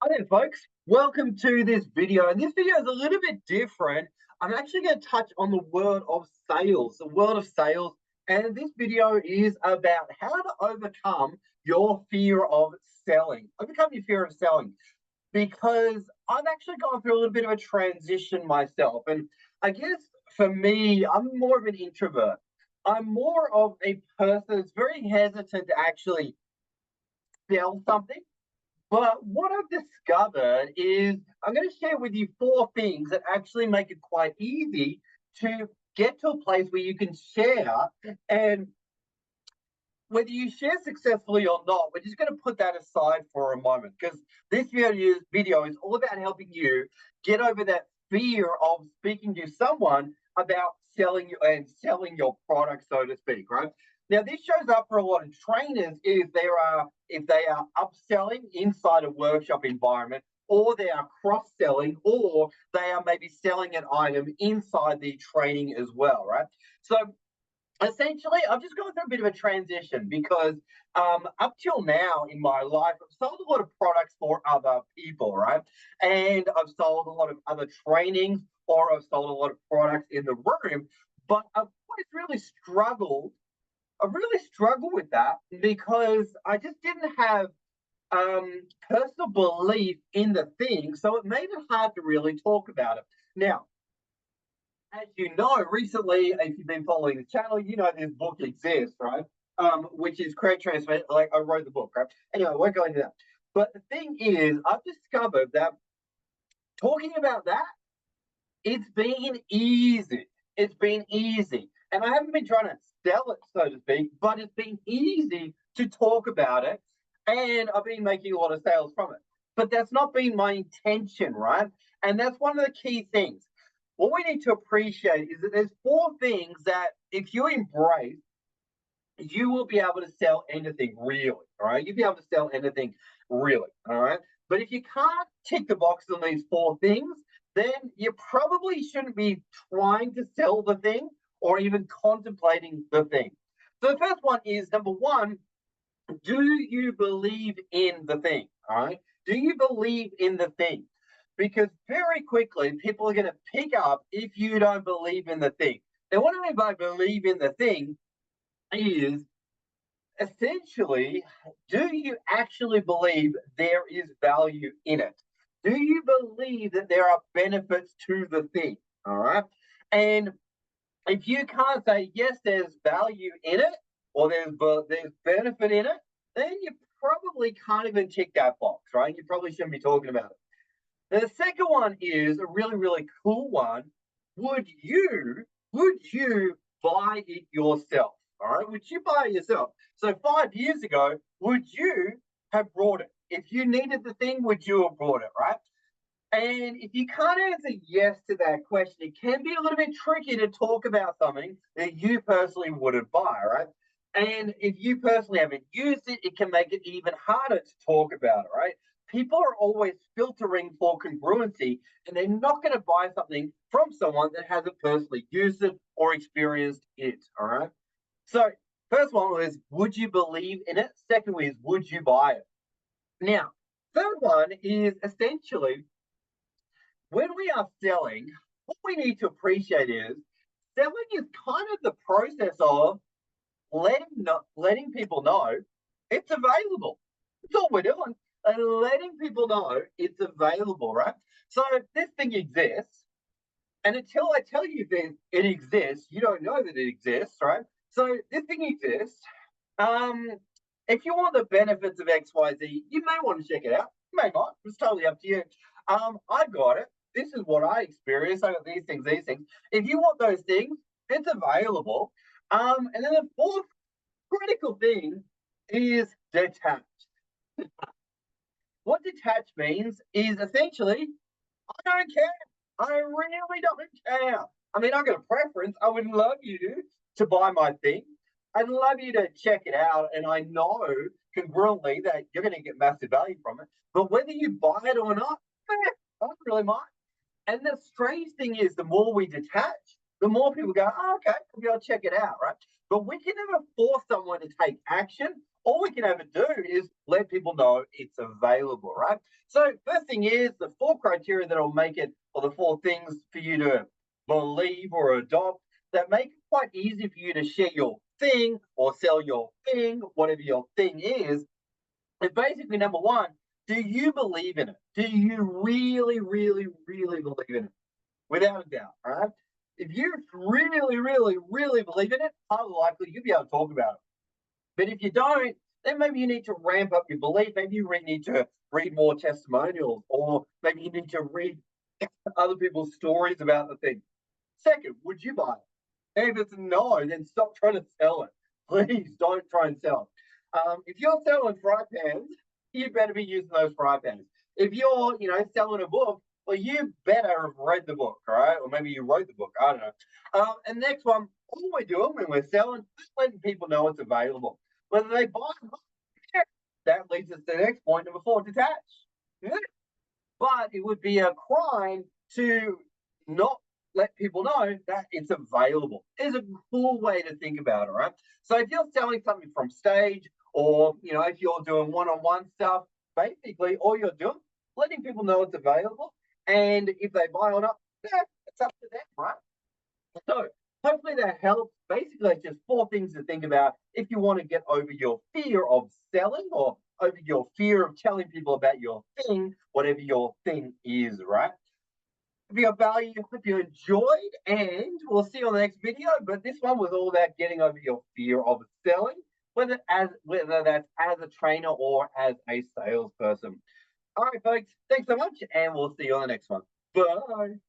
there, folks. Welcome to this video. And this video is a little bit different. I'm actually going to touch on the world of sales, the world of sales. And this video is about how to overcome your fear of selling. Overcome your fear of selling. Because I've actually gone through a little bit of a transition myself. And I guess for me, I'm more of an introvert. I'm more of a person that's very hesitant to actually sell something. But what I've discovered is I'm going to share with you four things that actually make it quite easy to get to a place where you can share. And whether you share successfully or not, we're just going to put that aside for a moment because this video is all about helping you get over that fear of speaking to someone about selling your product, so to speak, right? Now, this shows up for a lot of trainers if they are upselling inside a workshop environment, or they are cross-selling, or they are maybe selling an item inside the training as well, right? So essentially, I've just gone through a bit of a transition because up till now in my life, I've sold a lot of products for other people, right? And I've sold a lot of other trainings, or I've sold a lot of products in the room, but I've always really struggled. I really struggled with that because I just didn't have personal belief in the thing, so it made it hard to really talk about it. Now, as you know, recently, if you've been following the channel, you know this book exists, right? Which is Create Transformation. Like I wrote the book, right? Anyway, I won't go into that. But the thing is, I've discovered that talking about that, it's been easy. It's been easy. And I haven't been trying to sell it, so to speak, but it's been easy to talk about it. And I've been making a lot of sales from it. But that's not been my intention, right? And that's one of the key things. What we need to appreciate is that there's four things that if you embrace, you will be able to sell anything really. All right. You'll be able to sell anything really. All right. But if you can't tick the boxes on these four things, then you probably shouldn't be trying to sell the thing or even contemplating the thing. So the first one is number one, do you believe in the thing? All right. Do you believe in the thing? Because very quickly, people are going to pick up if you don't believe in the thing. Now, what I mean by believe in the thing is essentially, do you actually believe there is value in it? Do you believe that there are benefits to the thing? All right. And if you can't say, yes, there's value in it, or there's benefit in it, then you probably can't even tick that box, right? You probably shouldn't be talking about it. Now, the second one is a really, really cool one. Would you buy it yourself? All right. Would you buy it yourself? So 5 years ago, would you have brought it? If you needed the thing, would you have brought it? Right. And if you can't answer yes to that question, it can be a little bit tricky to talk about something that you personally wouldn't buy, right? And if you personally haven't used it, it can make it even harder to talk about it, right? People are always filtering for congruency, and they're not going to buy something from someone that hasn't personally used it or experienced it, all right? So, first one was, would you believe in it? Second one is, would you buy it? Now, third one is essentially, when we are selling, what we need to appreciate is selling is kind of the process of letting people know it's available. That's all we're doing. And letting people know it's available, right? So this thing exists, and until I tell you that it exists, you don't know that it exists, right? So this thing exists. Um, if you want the benefits of XYZ, you may want to check it out. You may not. It's totally up to you. I got it. This is what I experienced. I got these things, these things. If you want those things, it's available. And then the fourth critical thing is detached. What detached means is essentially, I don't care. I really don't care. I mean, I've got a preference. I would love you to buy my thing. I'd love you to check it out. And I know congruently that you're going to get massive value from it. But whether you buy it or not, I don't really mind. And the strange thing is, the more we detach, the more people go, oh, okay, maybe I'll check it out, right? But we can never force someone to take action all we can ever do is let people know it's available, right? So first thing is the 4 criteria that'll make it, or the 4 things for you to believe or adopt that make it quite easy for you to share your thing or sell your thing, whatever your thing is. And basically, number one, do you believe in it? Do you really, really, really believe in it? Without a doubt, all right? If you really, really, really believe in it, highly likely you'll be able to talk about it. But if you don't, then maybe you need to ramp up your belief. Maybe you need to read more testimonials, or maybe you need to read other people's stories about the thing. Second, would you buy it? And if it's no, then stop trying to sell it. Please don't try and sell it. If you're selling fry pans, you better be using those fry pans. If you're, selling a book, well, you better have read the book, all right? Or maybe you wrote the book. I don't know. And next one, all we're doing when we're selling, just letting people know it's available. Whether they buy it or not, yeah, that leads us to the next point, number 4, detach. Yeah. But it would be a crime to not let people know that it's available. Is a cool way to think about it, right? So if you're selling something from stage, or if you're doing one-on-one stuff, basically all you're doing, letting people know it's available, and if they buy or not, yeah, it's up to them, right? So hopefully that helps. Basically, it's just 4 things to think about if you want to get over your fear of selling, or over your fear of telling people about your thing, whatever your thing is, right? If you got value, hope you enjoyed, and we'll see you on the next video. But this one was all about getting over your fear of selling, whether that's as a trainer or as a salesperson. All right, folks, thanks so much, and we'll see you on the next one. Bye.